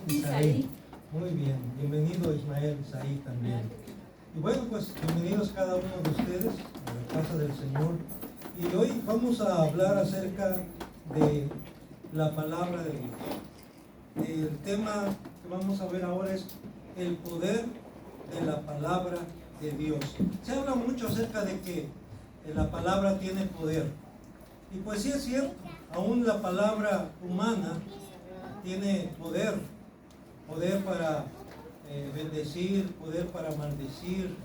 Isaí. Muy bien, bienvenido Ismael, Isaí también. Y bueno, pues bienvenidos cada uno de ustedes a la casa del Señor. Y hoy vamos a hablar acerca de la palabra de Dios. El tema que vamos a ver ahora es el poder de la palabra de Dios. Se habla mucho acerca de que la palabra tiene poder. Y pues sí es cierto, aún la palabra humana tiene poder para bendecir, poder para maldecir,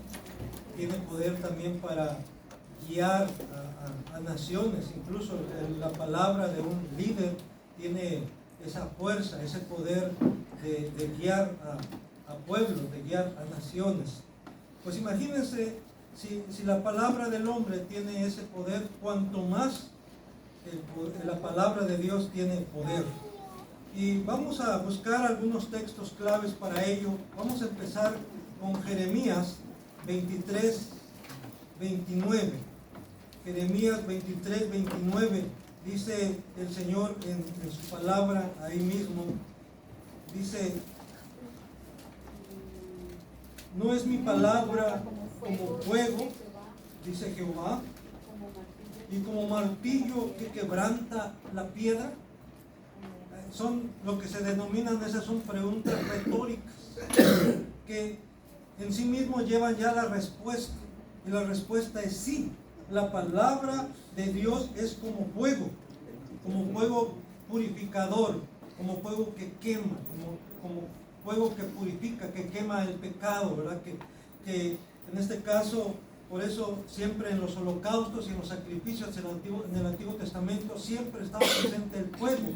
tiene poder también para guiar a naciones. Incluso la palabra de un líder tiene esa fuerza, ese poder de guiar a pueblos, de guiar a naciones. Pues imagínense, si la palabra del hombre tiene ese poder, cuanto más la palabra de Dios tiene poder. Y vamos a buscar algunos textos claves para ello. Vamos a empezar con Jeremías 23, 29. Jeremías 23, 29. Dice el Señor en su palabra ahí mismo. Dice: no es mi palabra como fuego, dice Jehová, y como martillo que quebranta la piedra. Son lo que se denominan, esas son preguntas retóricas que en sí mismo llevan ya la respuesta, y la respuesta es sí. La palabra de Dios es como fuego purificador, como fuego que quema, como fuego que purifica, que quema el pecado, ¿verdad? Que en este caso, por eso siempre en los holocaustos y en los sacrificios en el Antiguo Testamento siempre estaba presente el fuego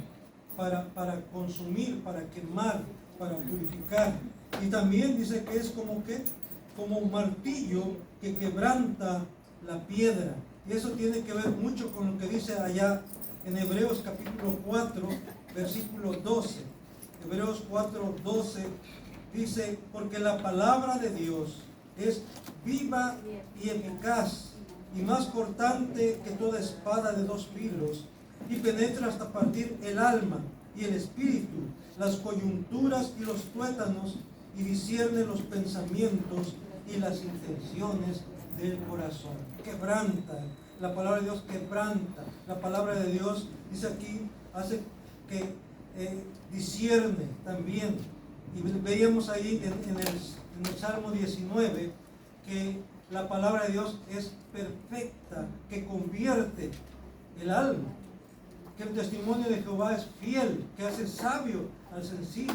para consumir, para quemar, para purificar. Y también dice que es como un martillo que quebranta la piedra. Y eso tiene que ver mucho con lo que dice allá en Hebreos capítulo 4, versículo 12. Hebreos 4, 12 dice: porque la palabra de Dios es viva y eficaz, y más cortante que toda espada de dos filos, y penetra hasta partir el alma y el espíritu, las coyunturas y los tuétanos, y discierne los pensamientos y las intenciones del corazón. Quebranta, la palabra de Dios quebranta. La palabra de Dios, dice aquí, hace que discierne también. Y veíamos ahí en el Salmo 19 que la palabra de Dios es perfecta, que convierte el alma, que el testimonio de Jehová es fiel, que hace sabio al sencillo,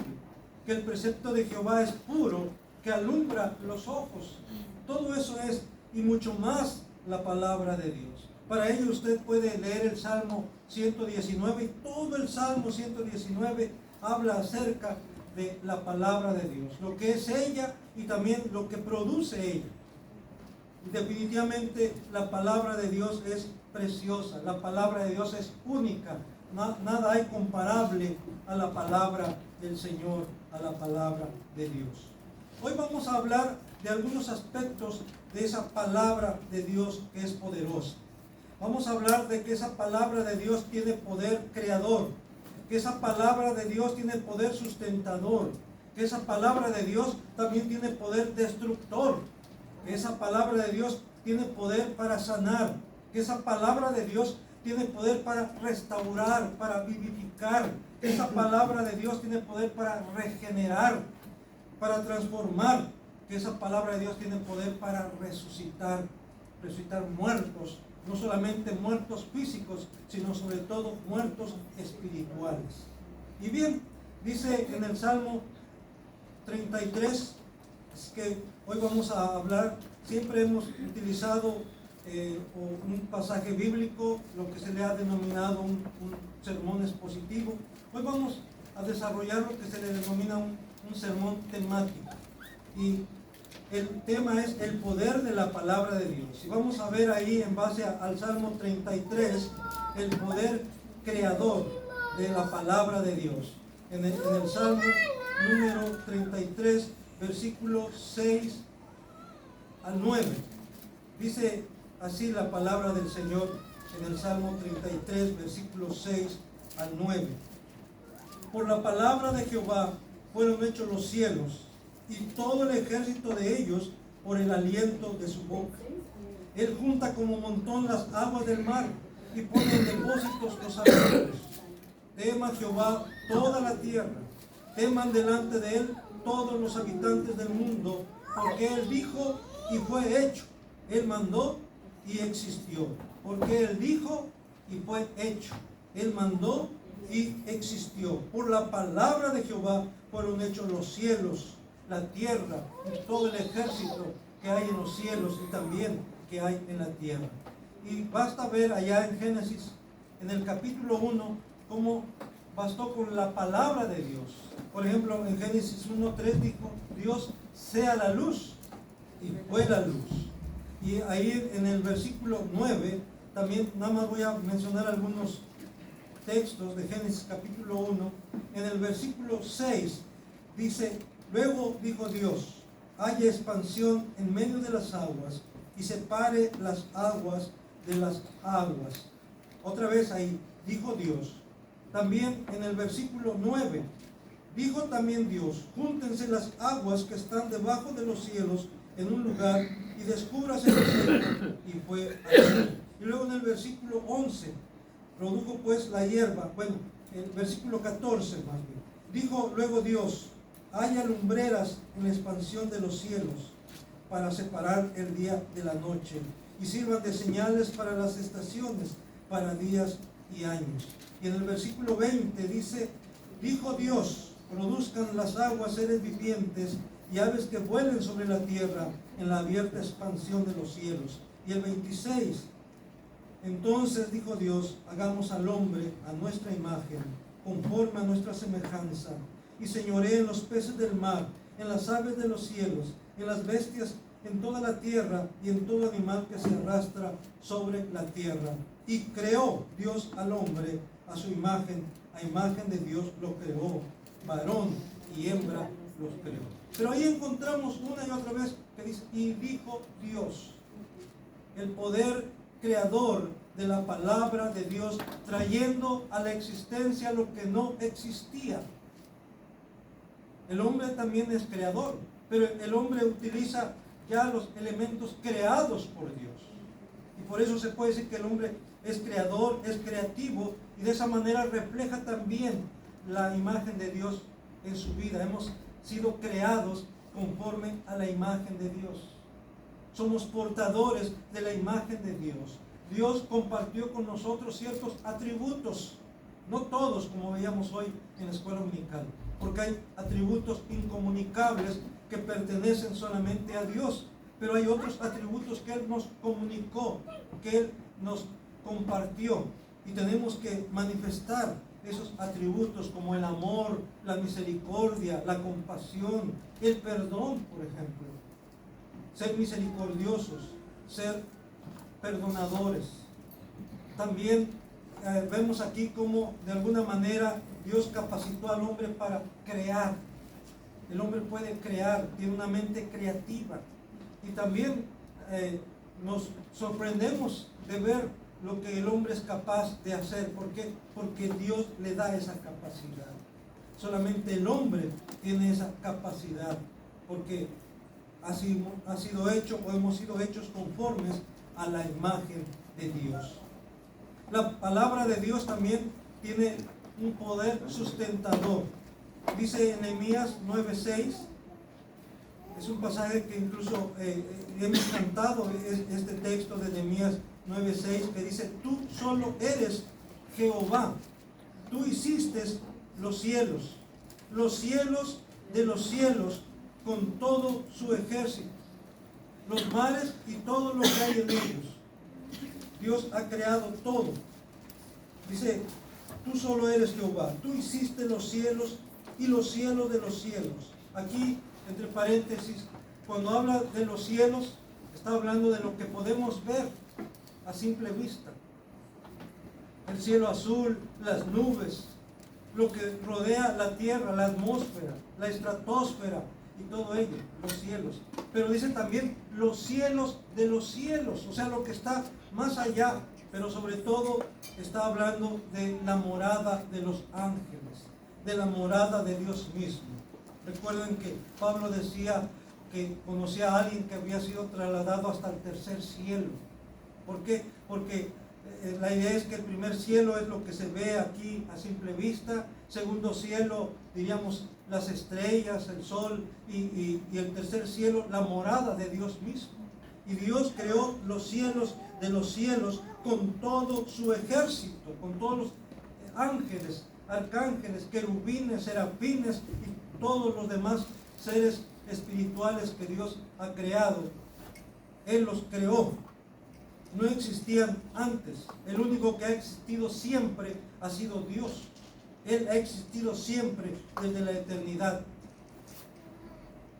que el precepto de Jehová es puro, que alumbra los ojos. Todo eso es, y mucho más, la palabra de Dios. Para ello usted puede leer el Salmo 119, y todo el Salmo 119 habla acerca de la palabra de Dios, lo que es ella y también lo que produce ella. Definitivamente la palabra de Dios es preciosa, la palabra de Dios es única, nada hay comparable a la palabra del Señor, a la palabra de Dios. Hoy vamos a hablar de algunos aspectos de esa palabra de Dios que es poderosa. Vamos a hablar de que esa palabra de Dios tiene poder creador, que esa palabra de Dios tiene poder sustentador, que esa palabra de Dios también tiene poder destructor, que esa palabra de Dios tiene poder para sanar, que esa palabra de Dios tiene poder para restaurar, para vivificar, que esa palabra de Dios tiene poder para regenerar, para transformar, que esa palabra de Dios tiene poder para resucitar muertos, no solamente muertos físicos, sino sobre todo muertos espirituales. Y bien, dice en el Salmo 33, es que hoy vamos a hablar, siempre hemos utilizado un pasaje bíblico, lo que se le ha denominado un sermón expositivo. Hoy vamos a desarrollar lo que se le denomina un sermón temático. Y el tema es el poder de la palabra de Dios. Y vamos a ver ahí, en base al Salmo 33, el poder creador de la palabra de Dios. En el Salmo número 33, versículo 6 al 9. Dice así la palabra del Señor en el Salmo 33, versículo 6 al 9. Por la palabra de Jehová fueron hechos los cielos, y todo el ejército de ellos por el aliento de su boca. Él junta como montón las aguas del mar, y pone en depósitos los abismos. Tema Jehová toda la tierra, teman delante de él todos los habitantes del mundo, porque él dijo y fue hecho. Él mandó y existió. Porque él dijo y fue hecho. Él mandó y existió. Por la palabra de Jehová fueron hechos los cielos, la tierra y todo el ejército que hay en los cielos y también que hay en la tierra. Y basta ver allá en Génesis, en el capítulo 1, cómo bastó con la palabra de Dios. Por ejemplo, en Génesis 1:3 dijo, Dios sea la luz, y fue la luz. Y ahí en el versículo 9, también nada más voy a mencionar algunos textos de Génesis capítulo 1. En el versículo 6 dice, luego dijo Dios, haya expansión en medio de las aguas, y separe las aguas de las aguas. Otra vez ahí, dijo Dios. También en el versículo 9, dijo también Dios, júntense las aguas que están debajo de los cielos en un lugar, y descúbrase el cielo, y fue así. Y luego en el versículo 11, produjo pues la hierba, bueno, el versículo 14 más bien, dijo luego Dios, haya lumbreras en la expansión de los cielos, para separar el día de la noche, y sirvan de señales para las estaciones, para días y años. Y en el versículo 20 dice, dijo Dios, produzcan las aguas seres vivientes y aves que vuelen sobre la tierra en la abierta expansión de los cielos. Y el 26, entonces dijo Dios, hagamos al hombre a nuestra imagen, conforme a nuestra semejanza, y señoree en los peces del mar, en las aves de los cielos, en las bestias, en toda la tierra y en todo animal que se arrastra sobre la tierra. Y creó Dios al hombre a su imagen, a imagen de Dios lo creó, varón y hembra los creó. Pero ahí encontramos una y otra vez que dice, y dijo Dios, el poder creador de la palabra de Dios, trayendo a la existencia lo que no existía. El hombre también es creador, pero el hombre utiliza ya los elementos creados por Dios. Y por eso se puede decir que el hombre es creador, es creativo, y de esa manera refleja también la imagen de Dios en su vida. Hemos sido creados conforme a la imagen de Dios. Somos portadores de la imagen de Dios. Dios compartió con nosotros ciertos atributos, no todos como veíamos hoy en la escuela dominical, porque hay atributos incomunicables que pertenecen solamente a Dios, pero hay otros atributos que Él nos comunicó, que Él nos compartió, y tenemos que manifestar esos atributos como el amor, la misericordia, la compasión, el perdón, por ejemplo. Ser misericordiosos, ser perdonadores. También vemos aquí cómo de alguna manera Dios capacitó al hombre para crear. El hombre puede crear, tiene una mente creativa. Y también nos sorprendemos de ver lo que el hombre es capaz de hacer. ¿Por qué? Porque Dios le da esa capacidad. Solamente el hombre tiene esa capacidad, porque ha sido hecho o hemos sido hechos conformes a la imagen de Dios. La palabra de Dios también tiene un poder sustentador. Dice Nehemías 9:6, es un pasaje que incluso hemos cantado, este texto de Nehemías 9:6, que dice, tú solo eres Jehová, tú hiciste los cielos de los cielos con todo su ejército, los mares y todo lo que hay en ellos. Dios ha creado todo. Dice, tú solo eres Jehová, tú hiciste los cielos y los cielos de los cielos. Aquí, entre paréntesis, cuando habla de los cielos, está hablando de lo que podemos ver a simple vista. El cielo azul, las nubes, lo que rodea la tierra, la atmósfera, la estratosfera y todo ello, los cielos. Pero dice también los cielos de los cielos, o sea, lo que está más allá, pero sobre todo está hablando de la morada de los ángeles. de la morada de Dios mismo. Recuerden que Pablo decía que conocía a alguien que había sido trasladado hasta el tercer cielo. ¿Por qué? Porque la idea es que el primer cielo es lo que se ve aquí a simple vista. Segundo cielo, diríamos, las estrellas, el sol. Y el tercer cielo, la morada de Dios mismo. Y Dios creó los cielos de los cielos con todo su ejército, con todos los ángeles, arcángeles, querubines, serafines y todos los demás seres espirituales que Dios ha creado. Él los creó. No existían antes. El único que ha existido siempre ha sido Dios. Él ha existido siempre desde la eternidad.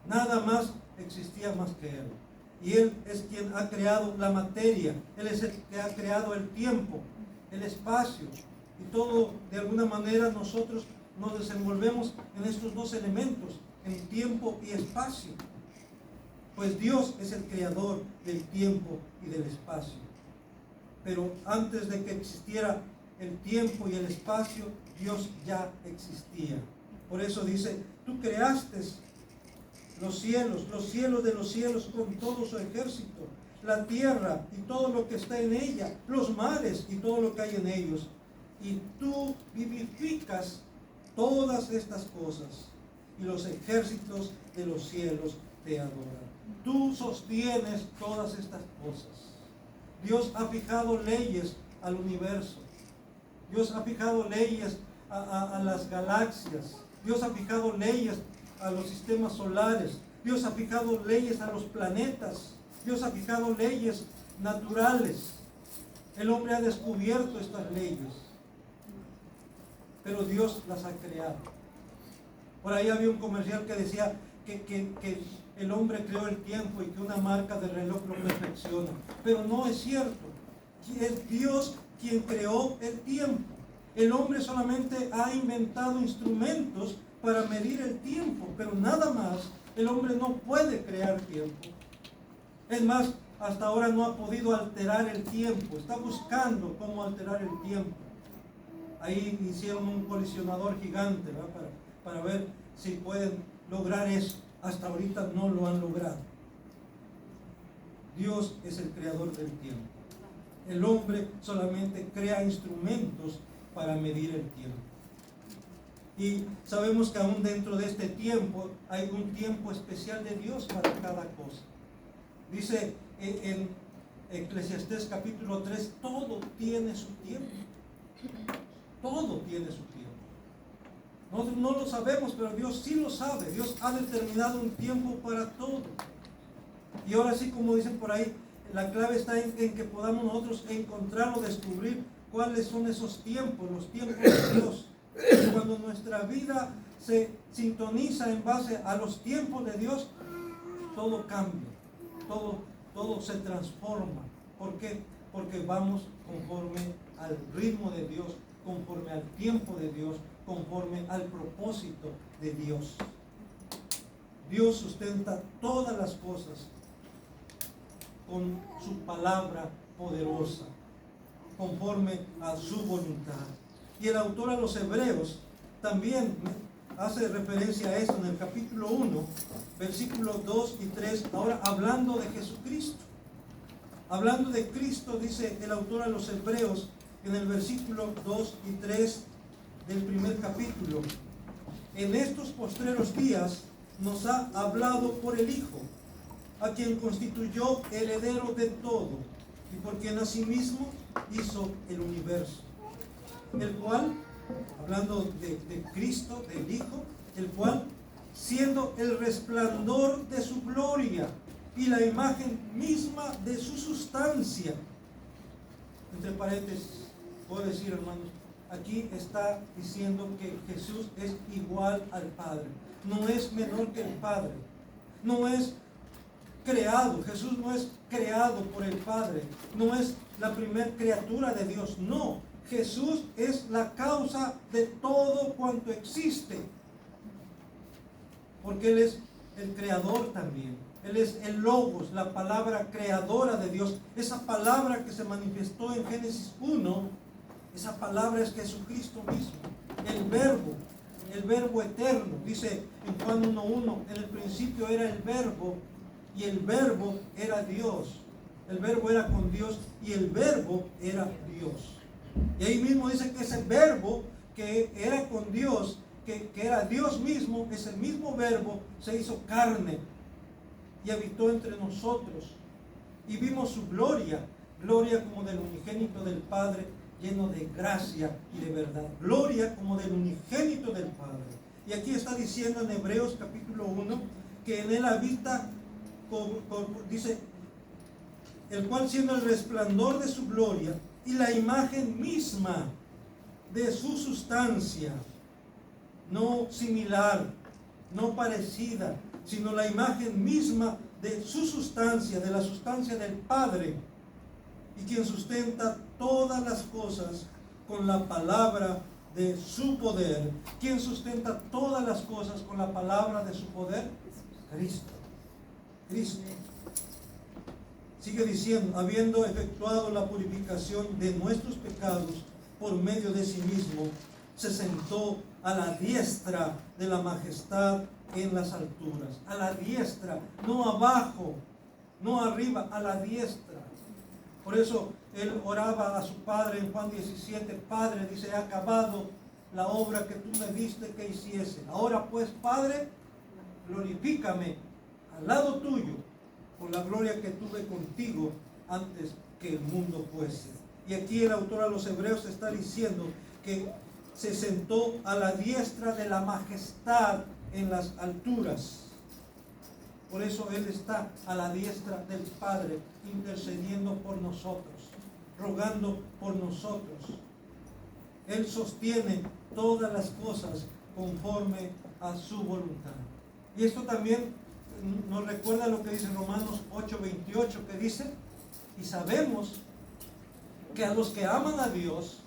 Nada más existía más que Él. Y Él es quien ha creado la materia. Él es el que ha creado el tiempo, el espacio. Y todo, de alguna manera, nosotros nos desenvolvemos en estos dos elementos, en tiempo y espacio. Pues Dios es el creador del tiempo y del espacio. Pero antes de que existiera el tiempo y el espacio, Dios ya existía. Por eso dice, tú creaste los cielos de los cielos con todo su ejército, la tierra y todo lo que está en ella, los mares y todo lo que hay en ellos. Y tú vivificas todas estas cosas, y los ejércitos de los cielos te adoran. Tú sostienes todas estas cosas. Dios ha fijado leyes al universo. Dios ha fijado leyes a las galaxias. Dios ha fijado leyes a los sistemas solares. Dios ha fijado leyes a los planetas. Dios ha fijado leyes naturales. El hombre ha descubierto estas leyes, pero Dios las ha creado. Por ahí había un comercial que decía que el hombre creó el tiempo y que una marca de reloj lo perfecciona. Pero no es cierto. Es Dios quien creó el tiempo. El hombre solamente ha inventado instrumentos para medir el tiempo, pero nada más. El hombre no puede crear tiempo. Es más, hasta ahora no ha podido alterar el tiempo. Está buscando cómo alterar el tiempo. Ahí hicieron un colisionador gigante, ¿verdad? Para ver si pueden lograr eso. Hasta ahorita no lo han logrado. Dios es el creador del tiempo. El hombre solamente crea instrumentos para medir el tiempo. Y sabemos que aún dentro de este tiempo hay un tiempo especial de Dios para cada cosa. Dice en Eclesiastés capítulo 3, todo tiene su tiempo. Todo tiene su tiempo. Nosotros no lo sabemos, pero Dios sí lo sabe. Dios ha determinado un tiempo para todo. Y ahora sí, como dicen por ahí, la clave está en que podamos nosotros encontrar o descubrir cuáles son esos tiempos, los tiempos de Dios. Cuando nuestra vida se sintoniza en base a los tiempos de Dios, todo cambia, todo se transforma. ¿Por qué? Porque vamos conforme al ritmo de Dios, conforme al tiempo de Dios, conforme al propósito de Dios. Dios sustenta todas las cosas con su palabra poderosa, conforme a su voluntad. Y el autor a los Hebreos también hace referencia a eso en el capítulo 1, versículos 2 y 3, ahora hablando de Jesucristo. Hablando de Cristo, dice el autor a los Hebreos en el versículo 2 y 3 del primer capítulo: en estos postreros días nos ha hablado por el Hijo, a quien constituyó heredero de todo, y por quien asimismo hizo el universo, el cual, hablando de Cristo, del Hijo, el cual, siendo el resplandor de su gloria y la imagen misma de su sustancia, entre paréntesis, puedo decir, hermanos, aquí está diciendo que Jesús es igual al Padre, no es menor que el Padre, no es creado. Jesús no es creado por el Padre, no es la primer criatura de Dios, no. Jesús es la causa de todo cuanto existe, porque Él es el creador también. Él es el Logos, la palabra creadora de Dios. Esa palabra que se manifestó en Génesis 1, esa palabra es Jesucristo mismo, el Verbo, el verbo eterno. Dice en Juan 1:1, en el principio era el verbo y el verbo era Dios. El verbo era con Dios y el verbo era Dios. Y ahí mismo dice que ese verbo que era con Dios, que era Dios mismo, ese mismo verbo se hizo carne y habitó entre nosotros. Y vimos su gloria, gloria como del unigénito del Padre, lleno de gracia y de verdad. Gloria como del unigénito del Padre. Y aquí está diciendo en Hebreos capítulo 1, que en él habita, dice, el cual siendo el resplandor de su gloria y la imagen misma de su sustancia, no similar, no parecida, sino la imagen misma de su sustancia, de la sustancia del Padre, y quien sustenta todas las cosas con la palabra de su poder. ¿Quién sustenta todas las cosas con la palabra de su poder? Cristo. Cristo. Sigue diciendo, habiendo efectuado la purificación de nuestros pecados por medio de sí mismo, se sentó a la diestra de la majestad en las alturas. A la diestra, no abajo, no arriba, a la diestra. Por eso él oraba a su Padre en Juan 17, Padre, dice, he acabado la obra que tú me diste que hiciese. Ahora pues, Padre, glorifícame al lado tuyo por la gloria que tuve contigo antes que el mundo fuese. Y aquí el autor a los Hebreos está diciendo que se sentó a la diestra de la majestad en las alturas. Por eso Él está a la diestra del Padre, intercediendo por nosotros, rogando por nosotros. Él sostiene todas las cosas conforme a su voluntad. Y esto también nos recuerda lo que dice Romanos 8:28, que dice, y sabemos que a los que aman a Dios,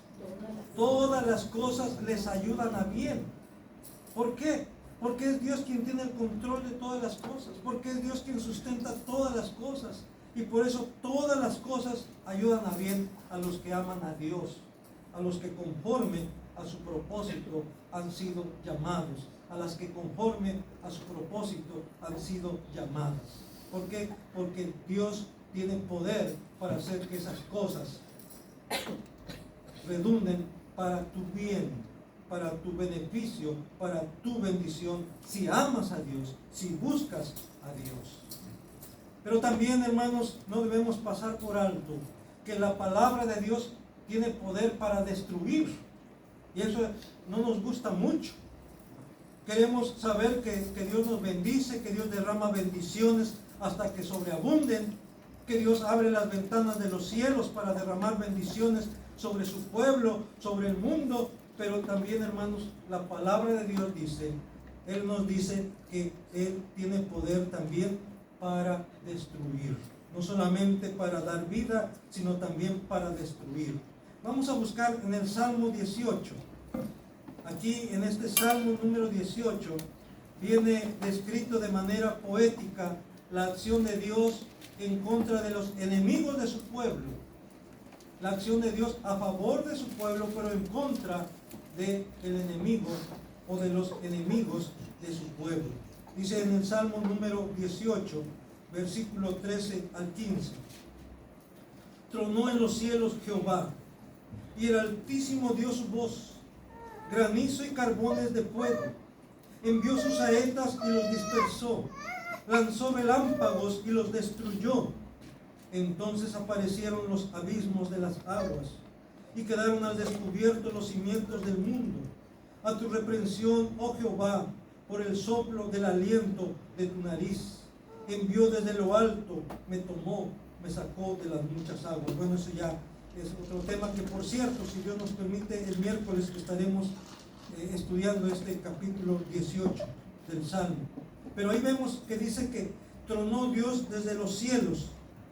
todas las cosas les ayudan a bien. ¿Por qué? Porque es Dios quien tiene el control de todas las cosas, porque es Dios quien sustenta todas las cosas, y por eso todas las cosas ayudan a bien a los que aman a Dios, a los que conforme a su propósito han sido llamados, a las que conforme a su propósito han sido llamadas. ¿Por qué? Porque Dios tiene poder para hacer que esas cosas redunden para tu bien, para tu beneficio, para tu bendición, si amas a Dios, si buscas a Dios. Pero también, hermanos, no debemos pasar por alto que la palabra de Dios tiene poder para destruir. Y eso no nos gusta mucho. Queremos saber que Dios nos bendice, que Dios derrama bendiciones hasta que sobreabunden, que Dios abre las ventanas de los cielos para derramar bendiciones sobre su pueblo, sobre el mundo. Pero también, hermanos, la palabra de Dios dice, Él nos dice que Él tiene poder también para destruir. No solamente para dar vida, sino también para destruir. Vamos a buscar en el Salmo 18. Aquí en este Salmo número 18 viene descrito de manera poética la acción de Dios en contra de los enemigos de su pueblo. La acción de Dios a favor de su pueblo, pero en contra del enemigo o de los enemigos de su pueblo. Dice en el Salmo número 18, versículo 13 al 15. Tronó en los cielos Jehová, y el Altísimo dio su voz, granizo y carbones de fuego. Envió sus saetas y los dispersó, lanzó relámpagos y los destruyó. Entonces aparecieron los abismos de las aguas, y quedaron al descubierto los cimientos del mundo. A tu reprensión, oh Jehová, por el soplo del aliento de tu nariz. Envió desde lo alto, me tomó, me sacó de las muchas aguas. Bueno, eso ya es otro tema que, por cierto, si Dios nos permite, el miércoles estaremos estudiando este capítulo 18 del Salmo. Pero ahí vemos que dice que tronó Dios desde los cielos,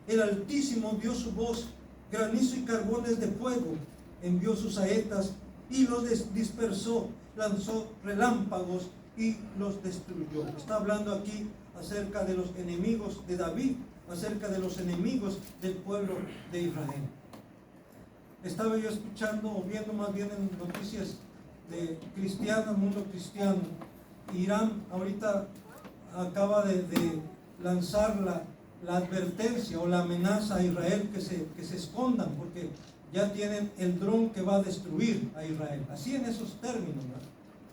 el Altísimo dio su voz, granizo y carbones de fuego, envió sus saetas y los dispersó, lanzó relámpagos y los destruyó. Está hablando aquí acerca de los enemigos de David, acerca de los enemigos del pueblo de Israel. Estaba yo escuchando o viendo más bien en noticias cristiano, el mundo cristiano. Irán ahorita acaba de lanzar la advertencia o la amenaza a Israel que se escondan, porque ya tienen el dron que va a destruir a Israel. Así en esos términos, ¿verdad?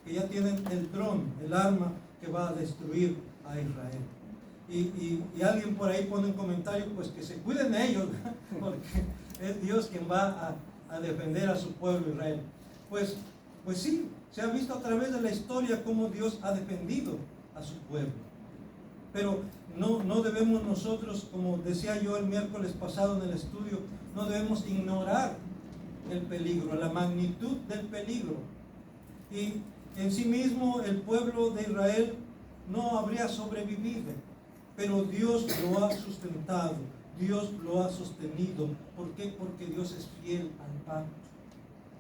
Que ya tienen el dron, el arma que va a destruir a Israel. Y alguien por ahí pone un comentario, pues que se cuiden ellos, ¿verdad? Porque es Dios quien va a defender a su pueblo Israel. Pues sí, se ha visto a través de la historia cómo Dios ha defendido a su pueblo. Pero no debemos nosotros, como decía yo el miércoles pasado en el estudio, no debemos ignorar el peligro, la magnitud del peligro. Y en sí mismo el pueblo de Israel no habría sobrevivido, pero Dios lo ha sustentado, Dios lo ha sostenido. ¿Por qué? Porque Dios es fiel al pacto,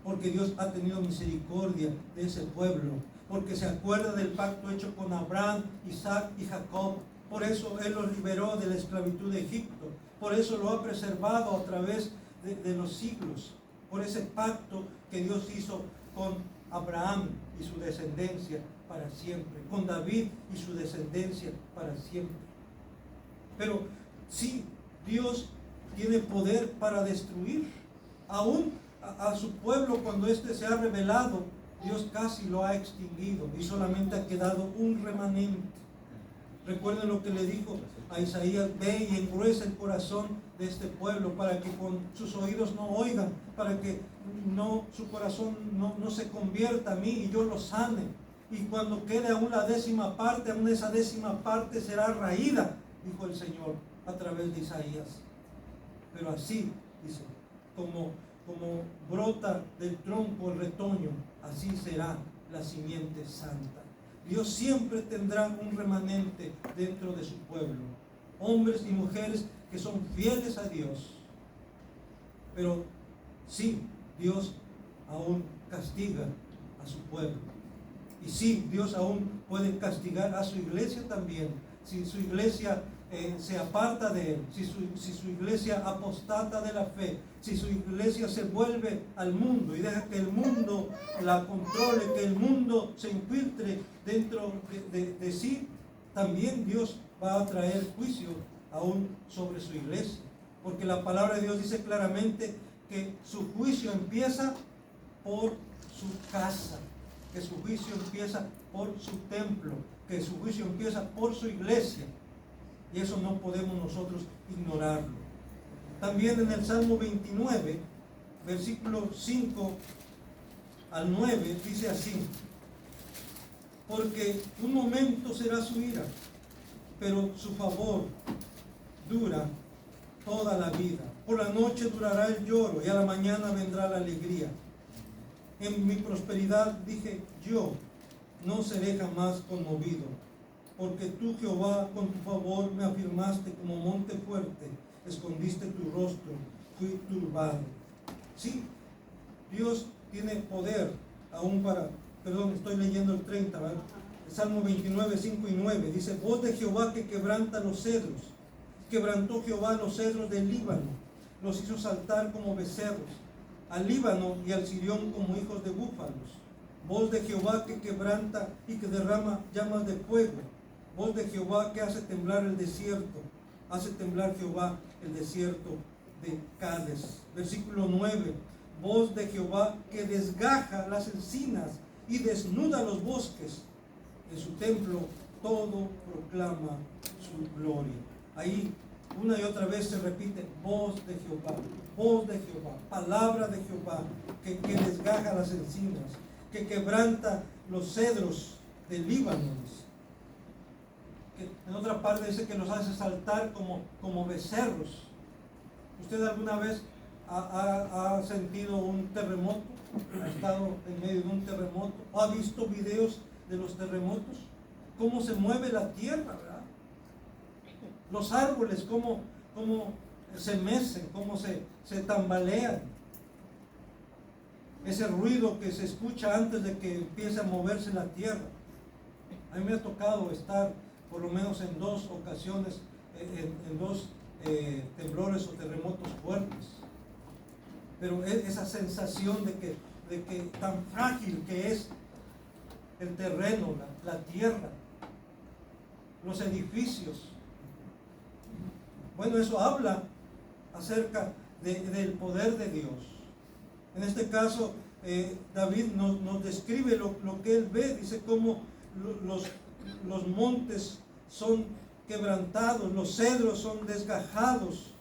porque Dios ha tenido misericordia de ese pueblo, porque se acuerda del pacto hecho con Abraham, Isaac y Jacob. Por eso Él los liberó de la esclavitud de Egipto, por eso lo ha preservado a través de los siglos, por ese pacto que Dios hizo con Abraham y su descendencia para siempre, con David y su descendencia para siempre. Pero sí, Dios tiene poder para destruir aún a su pueblo. Cuando éste se ha rebelado, Dios casi lo ha extinguido y solamente ha quedado un remanente. Recuerden lo que le dijo a Isaías: ve y engruesa el corazón de este pueblo para que con sus oídos no oigan, para que su corazón no se convierta a mí y yo lo sane. Y cuando quede aún la 10ª parte, aún esa 10ª parte será raída, dijo el Señor a través de Isaías. Pero así, dice, como brota del tronco el retoño, así será la simiente santa. Dios siempre tendrá un remanente dentro de su pueblo, hombres y mujeres que son fieles a Dios. Pero sí, Dios aún castiga a su pueblo. Y sí, Dios aún puede castigar a su iglesia también. Si su iglesia se aparta de Él, si su iglesia apostata de la fe, si su iglesia se vuelve al mundo y deja que el mundo la controle, que el mundo se infiltre dentro de sí, también Dios va a traer juicio aún sobre su iglesia. Porque la palabra de Dios dice claramente que su juicio empieza por su casa, que su juicio empieza por su templo, que su juicio empieza por su iglesia. Y eso no podemos nosotros ignorarlo. También en el Salmo 29, versículo 5 al 9, dice así: porque un momento será su ira, pero su favor dura toda la vida. Por la noche durará el lloro y a la mañana vendrá la alegría. En mi prosperidad dije yo, no seré jamás conmovido. Porque tú, Jehová, con tu favor me afirmaste como monte fuerte, escondiste tu rostro, fui turbado. Sí, Dios tiene poder aún para, estoy leyendo el 30, ¿verdad? El Salmo 29, 5 y 9, dice: voz de Jehová que quebranta los cedros. Quebrantó Jehová los cedros del Líbano, los hizo saltar como becerros, al Líbano y al Sirión como hijos de búfalos. Voz de Jehová que quebranta y que derrama llamas de fuego. Voz de Jehová que hace temblar el desierto. Hace temblar Jehová el desierto de Cádiz. Versículo 9. Voz de Jehová que desgaja las encinas y desnuda los bosques. En su templo todo proclama su gloria. Ahí una y otra vez se repite: voz de Jehová, voz de Jehová, palabra de Jehová que desgaja las encinas, que quebranta los cedros del Líbano. En otra parte dice que los hace saltar como becerros. ¿Usted alguna vez ha sentido un terremoto? ¿Ha estado en medio de un terremoto? ¿O ha visto videos de los terremotos? ¿Cómo se mueve la tierra, verdad? Los árboles, cómo se mecen, cómo se tambalean. Ese ruido que se escucha antes de que empiece a moverse la tierra. A mí me ha tocado estar por lo menos en 2 ocasiones, en 2 temblores o terremotos fuertes. Pero esa sensación de de que tan frágil que es el terreno, la tierra, los edificios. Bueno, eso habla acerca del poder de Dios. En este caso, David nos describe lo que él ve. Dice cómo los montes son quebrantados, los cedros son desgajados,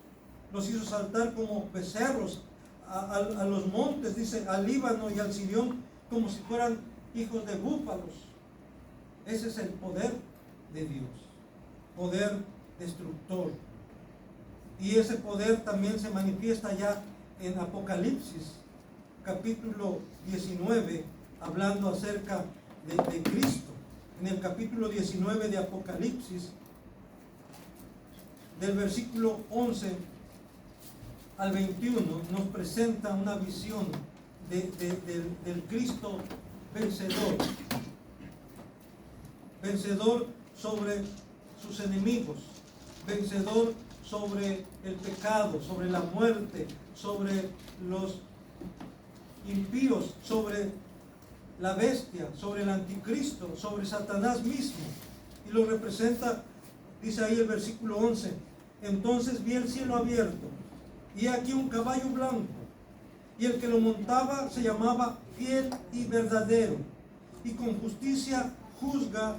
los hizo saltar como becerros a los montes, dice, al Líbano y al Sirión, como si fueran hijos de búfalos. Ese es el poder de Dios, poder destructor. Y ese poder también se manifiesta ya en Apocalipsis, capítulo 19, hablando acerca de Cristo. En el capítulo 19 de Apocalipsis, del versículo 11 al 21, nos presenta una visión del Cristo vencedor. Vencedor sobre sus enemigos, vencedor sobre el pecado, sobre la muerte, sobre los impíos, sobre la bestia, sobre el anticristo, sobre Satanás mismo. Y lo representa, dice ahí el versículo 11, entonces vi el cielo abierto, y aquí un caballo blanco, y el que lo montaba se llamaba Fiel y Verdadero, y con justicia juzga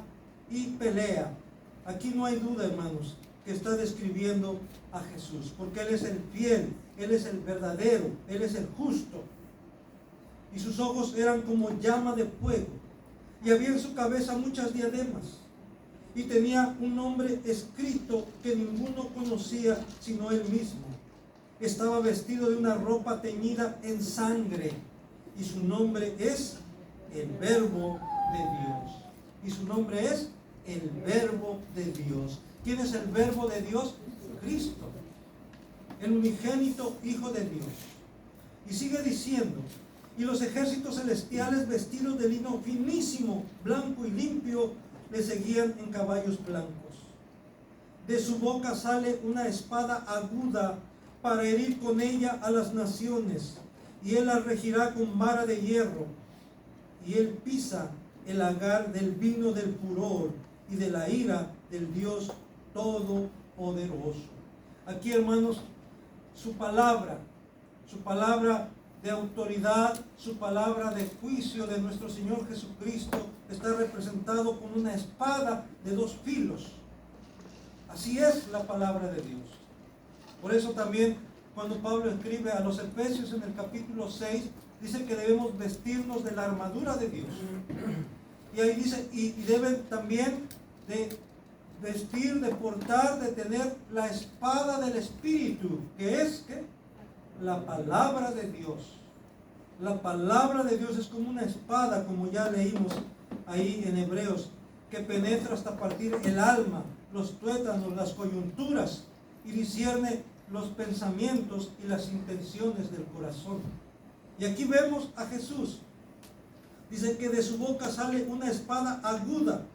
y pelea. Aquí no hay duda, hermanos, que está describiendo a Jesús, porque Él es el fiel, Él es el verdadero, Él es el justo. Y sus ojos eran como llama de fuego, y había en su cabeza muchas diademas, y tenía un nombre escrito que ninguno conocía sino Él mismo. Estaba vestido de una ropa teñida en sangre, y su nombre es el Verbo de Dios. Y su nombre es el Verbo de Dios. ¿Quién es el Verbo de Dios? Cristo, el unigénito Hijo de Dios. Y sigue diciendo, y los ejércitos celestiales vestidos de lino finísimo, blanco y limpio, le seguían en caballos blancos. De su boca sale una espada aguda para herir con ella a las naciones, y él la regirá con vara de hierro, y él pisa el lagar del vino del furor y de la ira del Dios Todopoderoso. Aquí, hermanos, su palabra de autoridad, su palabra de juicio de nuestro Señor Jesucristo está representado con una espada de dos filos. Así es la palabra de Dios. Por eso también cuando Pablo escribe a los Efesios en el capítulo 6, dice que debemos vestirnos de la armadura de Dios. Y ahí dice, y deben también de vestir, de portar, de tener la espada del Espíritu, que es, ¿qué? La palabra de Dios. La palabra de Dios es como una espada, como ya leímos ahí en Hebreos, que penetra hasta partir el alma, los tuétanos, las coyunturas, y discierne los pensamientos y las intenciones del corazón. Y aquí vemos a Jesús. Dice que de su boca sale una espada aguda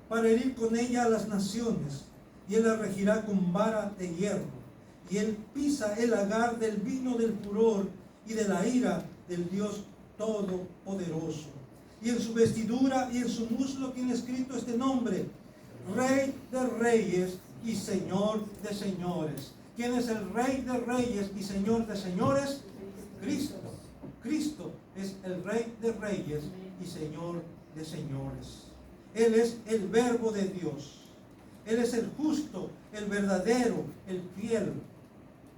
para herir con ella a las naciones, y él la regirá con vara de hierro. Y él pisa el lagar del vino del furor y de la ira del Dios Todopoderoso. Y en su vestidura y en su muslo tiene escrito este nombre: Rey de Reyes y Señor de Señores. ¿Quién es el Rey de Reyes y Señor de Señores? Cristo. Cristo es el Rey de Reyes y Señor de Señores. Él es el Verbo de Dios. Él es el justo, el verdadero, el fiel.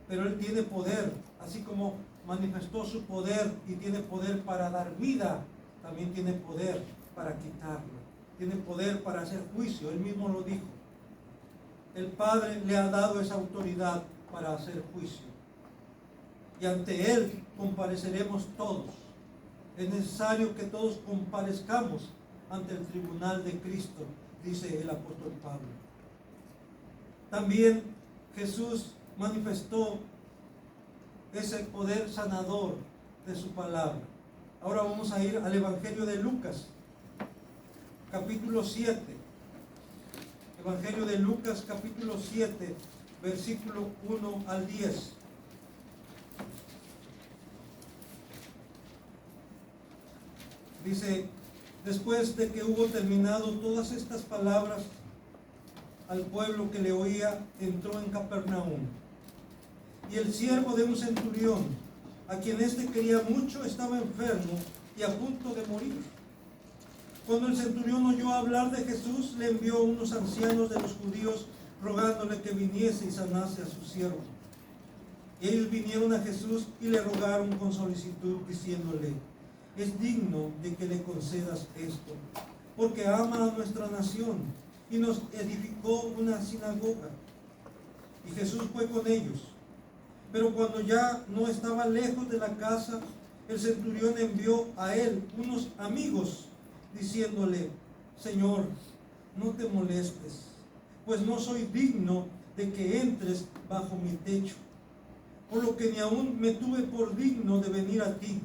Pero Él tiene poder, así como manifestó su poder y tiene poder para dar vida, también tiene poder para quitarlo. Tiene poder para hacer juicio. Él mismo lo dijo. El Padre le ha dado esa autoridad para hacer juicio. Y ante Él compareceremos todos. Es necesario que todos comparezcamos ante el tribunal de Cristo, dice el apóstol Pablo. También Jesús manifestó ese poder sanador de su palabra. Ahora vamos a ir al Evangelio de Lucas, capítulo 7. Evangelio de Lucas, capítulo 7, versículo 1 al 10. Dice, después de que hubo terminado todas estas palabras, al pueblo que le oía entró en Capernaum. Y el siervo de un centurión, a quien éste quería mucho, estaba enfermo y a punto de morir. Cuando el centurión oyó hablar de Jesús, le envió unos ancianos de los judíos rogándole que viniese y sanase a su siervo. Y ellos vinieron a Jesús y le rogaron con solicitud, diciéndole, es digno de que le concedas esto, porque ama a nuestra nación y nos edificó una sinagoga. Y Jesús fue con ellos. Pero cuando ya no estaba lejos de la casa, el centurión envió a él unos amigos, diciéndole, Señor, no te molestes, pues no soy digno de que entres bajo mi techo, por lo que ni aún me tuve por digno de venir a ti.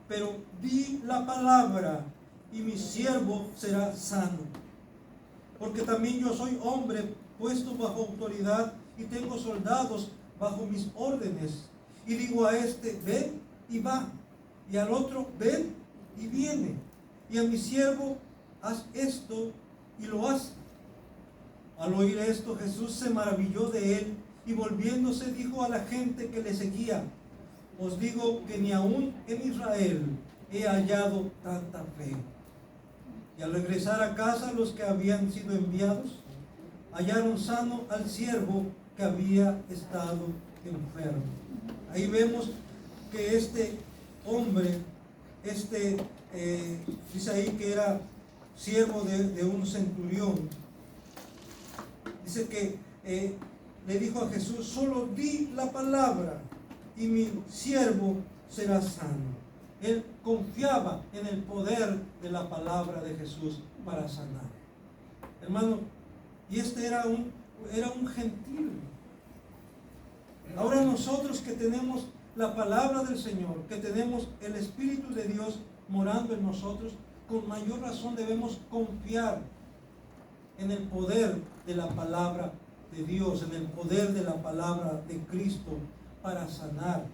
Pero di la palabra y mi siervo será sano. Porque también yo soy hombre puesto bajo autoridad y tengo soldados bajo mis órdenes. Y digo a este, ven y va, y al otro, ven y viene, y a mi siervo, haz esto y lo hace. Al oír esto, Jesús se maravilló de él y volviéndose dijo a la gente que le seguía, os digo que ni aún en Israel he hallado tanta fe. Y al regresar a casa, los que habían sido enviados hallaron sano al siervo que había estado enfermo. Ahí vemos que este hombre, dice ahí que era siervo de un centurión. Dice que le dijo a Jesús, solo di la palabra y mi siervo será sano. Él confiaba en el poder de la palabra de Jesús para sanar. Hermano, y este era un gentil. Ahora nosotros que tenemos la palabra del Señor, que tenemos el Espíritu de Dios morando en nosotros, con mayor razón debemos confiar en el poder de la palabra de Dios, en el poder de la palabra de Cristo para sanar,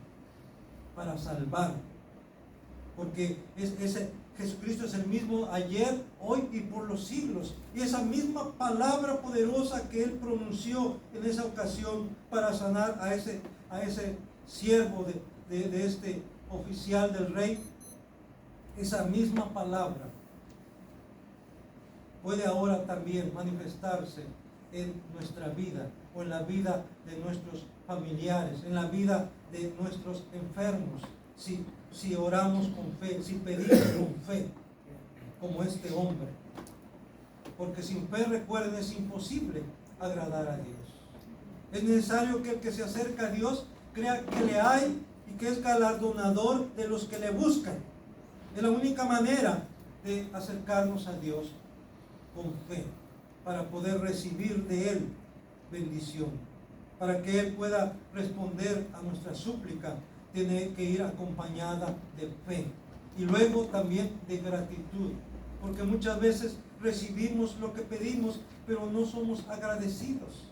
para salvar. Porque Jesucristo es el mismo ayer, hoy y por los siglos. Y esa misma palabra poderosa que Él pronunció en esa ocasión para sanar a ese siervo de este oficial del rey, esa misma palabra puede ahora también manifestarse en nuestra vida o en la vida de nuestros familiares, en la vida de nuestros enfermos, si oramos con fe, si pedimos con fe, como este hombre. Porque sin fe, recuerden, es imposible agradar a Dios. Es necesario que el que se acerca a Dios crea que le hay y que es galardonador de los que le buscan. Es la única manera de acercarnos a Dios, con fe, para poder recibir de Él bendición, para que Él pueda responder a nuestra súplica. Tiene que ir acompañada de fe y luego también de gratitud, porque muchas veces recibimos lo que pedimos, pero no somos agradecidos,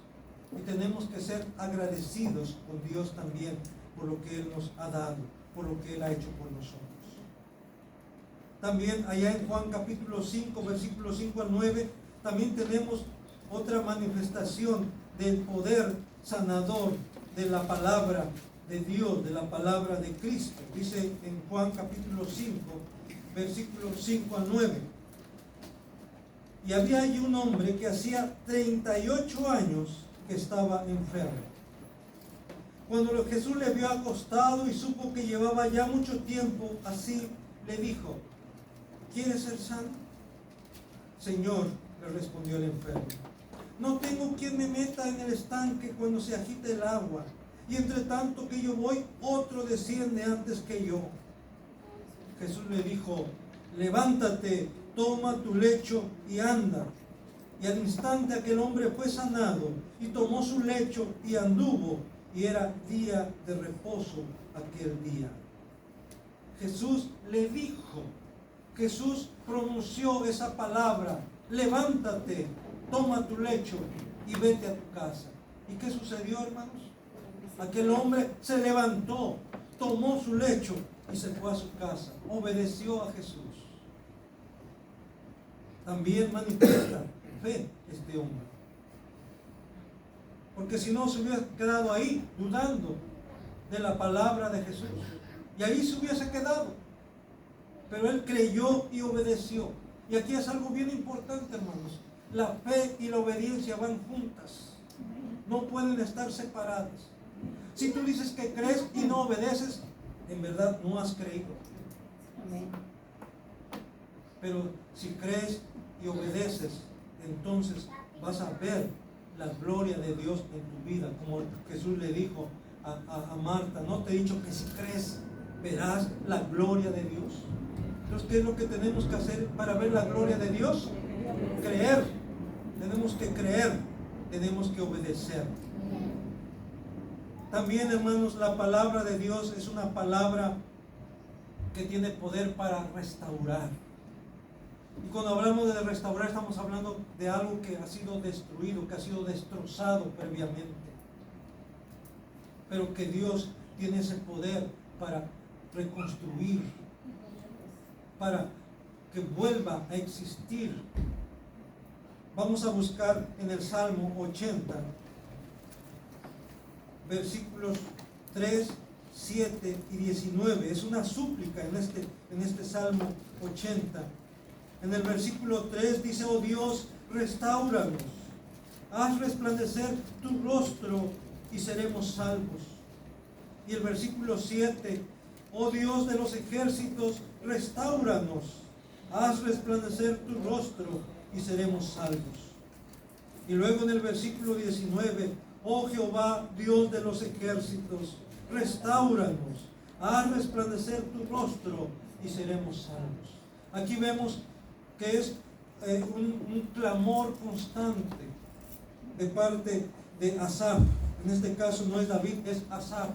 y tenemos que ser agradecidos con Dios también por lo que Él nos ha dado, por lo que Él ha hecho por nosotros. También allá en Juan capítulo 5, versículos 5 al 9, también tenemos otra manifestación del poder sanador de la palabra de Dios, de la palabra de Cristo. Dice en Juan capítulo 5, versículos 5 al 9. Y había allí un hombre que hacía 38 años que estaba enfermo. Cuando Jesús le vio acostado y supo que llevaba ya mucho tiempo así, le dijo, ¿quieres ser sano? Señor, le respondió el enfermo, no tengo quien me meta en el estanque cuando se agite el agua, y entre tanto que yo voy, otro desciende antes que yo. Jesús le dijo, levántate, toma tu lecho y anda. Y al instante aquel hombre fue sanado y tomó su lecho y anduvo, y era día de reposo aquel día. Jesús le dijo, Jesús pronunció esa palabra, levántate, toma tu lecho y vete a tu casa. ¿Y qué sucedió, hermanos? Aquel hombre se levantó, tomó su lecho y se fue a su casa, obedeció a Jesús. también manifiesta fe este hombre. Porque si no, se hubiera quedado ahí dudando de la palabra de Jesús. Y ahí se hubiese quedado. Pero él creyó y obedeció. Y aquí es algo bien importante, hermanos. La fe y la obediencia van juntas. No pueden estar separadas. Si tú dices que crees y no obedeces, en verdad no has creído. Pero si crees y obedeces, entonces vas a ver la gloria de Dios en tu vida. Como Jesús le dijo a Marta, no te he dicho que si crees, verás la gloria de Dios. Entonces, ¿qué es lo que tenemos que hacer para ver la gloria de Dios? Creer. Tenemos que creer. Tenemos que obedecer. También, hermanos, la palabra de Dios es una palabra que tiene poder para restaurar. Y cuando hablamos de restaurar, estamos hablando de algo que ha sido destruido, que ha sido destrozado previamente. Pero que Dios tiene ese poder para reconstruir, para que vuelva a existir. Vamos a buscar en el Salmo 80, versículos 3, 7 y 19. Es una súplica en este Salmo 80. En el versículo 3 dice: oh Dios, restáuranos, haz resplandecer tu rostro y seremos salvos. Y el versículo 7: oh Dios de los ejércitos, restáuranos, haz resplandecer tu rostro y seremos salvos. Y luego en el versículo 19: oh Jehová, Dios de los ejércitos, restáuranos, haz resplandecer tu rostro y seremos salvos. Aquí vemos que es un clamor constante de parte de Asaf. En este caso no es David, es Asaf.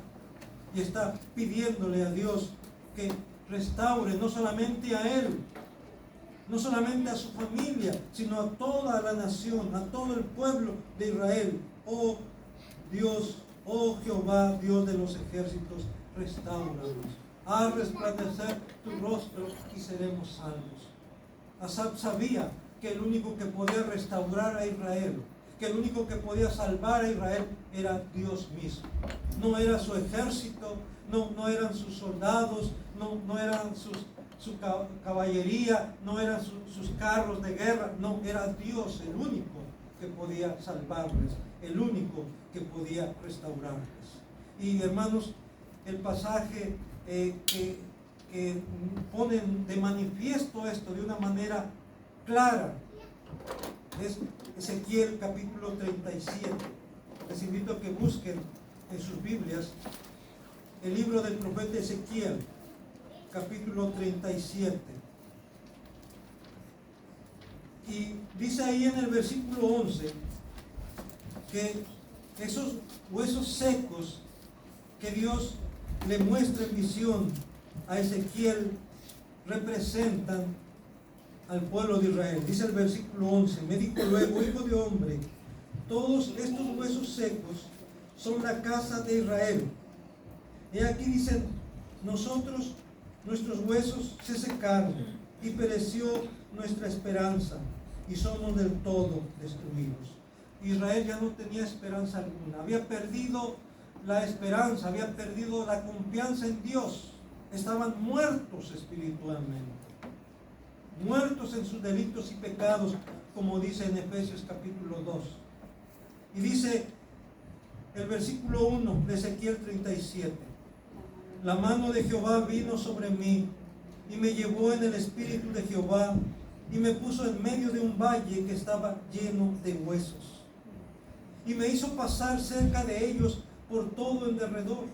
Y está pidiéndole a Dios que restaure no solamente a él, no solamente a su familia, sino a toda la nación, a todo el pueblo de Israel. Oh Dios, oh Jehová, Dios de los ejércitos, restáuranos. Haz resplandecer tu rostro y seremos salvos. Asaf sabía que el único que podía restaurar a Israel, que el único que podía salvar a Israel era Dios mismo. No era su ejército, no eran sus soldados, no eran su caballería, no eran sus carros de guerra, no, era Dios el único que podía salvarles, el único que podía restaurarles. Y hermanos, el pasaje que ponen de manifiesto esto de una manera clara es Ezequiel capítulo 37. Les invito a que busquen en sus Biblias el libro del profeta Ezequiel capítulo 37. Y dice ahí en el versículo 11 que esos huesos secos que Dios le muestra en visión a Ezequiel representan al pueblo de Israel. Dice el versículo 11: me dijo luego: hijo de hombre, todos estos huesos secos son la casa de Israel. Y aquí dicen: nuestros huesos se secaron y pereció nuestra esperanza y somos del todo destruidos. Israel ya no tenía esperanza alguna, había perdido la esperanza, había perdido la confianza en Dios. Estaban muertos espiritualmente, muertos en sus delitos y pecados, como dice en Efesios capítulo 2. Y dice el versículo 1 de Ezequiel 37: la mano de Jehová vino sobre mí y me llevó en el espíritu de Jehová y me puso en medio de un valle que estaba lleno de huesos y me hizo pasar cerca de ellos por todo en derredor.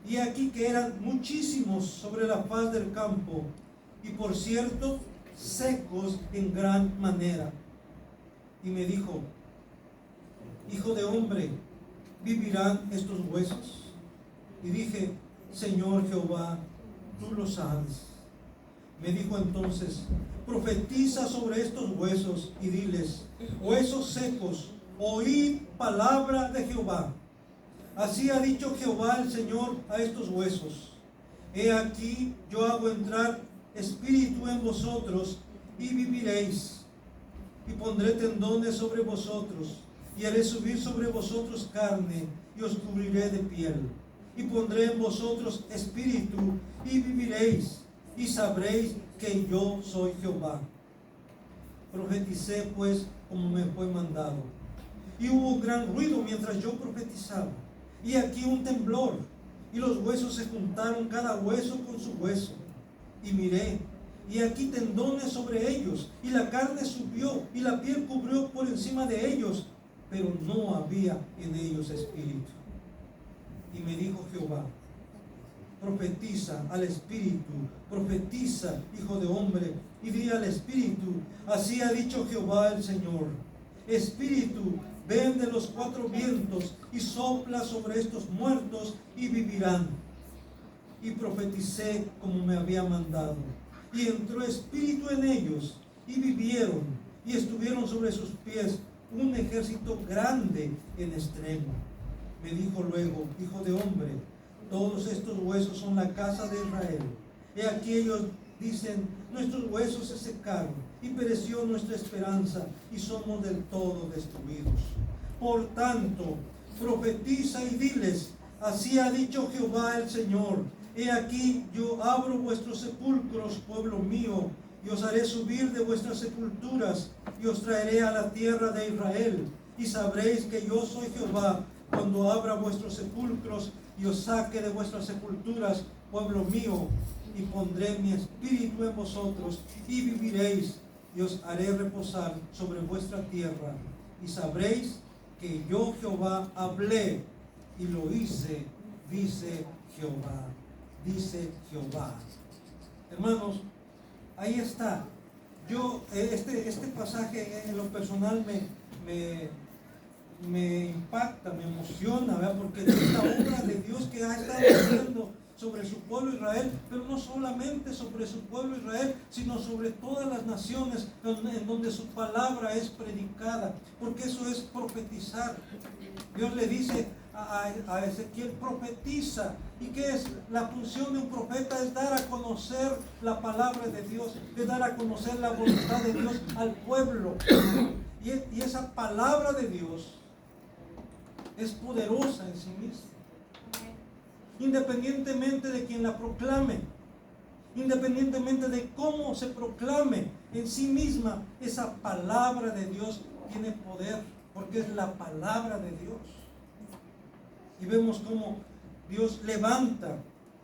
Y aquí que eran muchísimos sobre la faz del campo, y por cierto, secos en gran manera. Y me dijo: hijo de hombre, ¿vivirán estos huesos? Y dije: Señor Jehová, tú lo sabes. Me dijo entonces: profetiza sobre estos huesos y diles: huesos secos, oíd palabra de Jehová. Así ha dicho Jehová el Señor a estos huesos: he aquí yo hago entrar espíritu en vosotros y viviréis, y pondré tendones sobre vosotros, y haré subir sobre vosotros carne, y os cubriré de piel, y pondré en vosotros espíritu, y viviréis, y sabréis que yo soy Jehová. Profeticé pues como me fue mandado, y hubo gran ruido mientras yo profetizaba, y aquí un temblor, y los huesos se juntaron cada hueso con su hueso, y miré, y aquí tendones sobre ellos, y la carne subió, y la piel cubrió por encima de ellos, pero no había en ellos espíritu. Y me dijo Jehová: profetiza al espíritu, profetiza, hijo de hombre, y di al espíritu: así ha dicho Jehová el Señor, espíritu, ven de los cuatro vientos y sopla sobre estos muertos y vivirán. Y profeticé como me había mandado, y entró espíritu en ellos, y vivieron, y estuvieron sobre sus pies un ejército grande en extremo. Me dijo luego: hijo de hombre, todos estos huesos son la casa de Israel. He aquí ellos dicen: nuestros huesos se secaron, y pereció nuestra esperanza, y somos del todo destruidos. Por tanto, profetiza y diles: así ha dicho Jehová el Señor, he aquí yo abro vuestros sepulcros, pueblo mío, y os haré subir de vuestras sepulturas, y os traeré a la tierra de Israel, y sabréis que yo soy Jehová, cuando abra vuestros sepulcros, y os saque de vuestras sepulturas, pueblo mío, y pondré mi espíritu en vosotros, y viviréis, y os haré reposar sobre vuestra tierra, y sabréis que yo Jehová hablé, y lo hice, dice Jehová. Dice Jehová. Hermanos, ahí está. Yo, este pasaje en lo personal me impacta, me emociona, ¿verdad? Porque es la obra de Dios que ha estado haciendo sobre su pueblo Israel, pero no solamente sobre su pueblo Israel, sino sobre todas las naciones en donde su palabra es predicada, porque eso es profetizar. Dios le dice a Ezequiel: profetiza. ¿Y qué es la función de un profeta? Es dar a conocer la palabra de Dios, es dar a conocer la voluntad de Dios al pueblo. Y esa palabra de Dios es poderosa en sí misma, independientemente de quien la proclame, independientemente de cómo se proclame, en sí misma esa palabra de Dios tiene poder, porque es la palabra de Dios. Y vemos cómo Dios levanta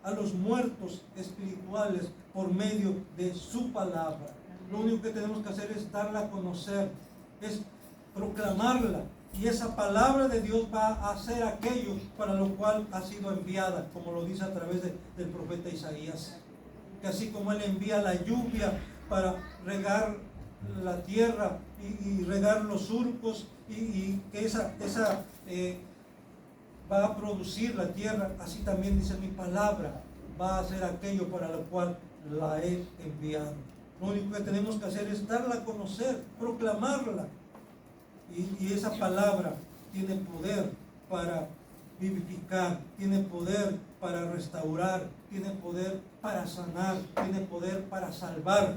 a los muertos espirituales por medio de su palabra. Lo único que tenemos que hacer es darla a conocer, es proclamarla. Y esa palabra de Dios va a hacer aquello para lo cual ha sido enviada, como lo dice a través del profeta Isaías. Que así como Él envía la lluvia para regar la tierra y regar los surcos, y que esa va a producir la tierra, así también dice: mi palabra va a hacer aquello para lo cual la he enviado. Lo único que tenemos que hacer es darla a conocer, proclamarla. Y esa palabra tiene poder para vivificar, tiene poder para restaurar, tiene poder para sanar, tiene poder para salvar.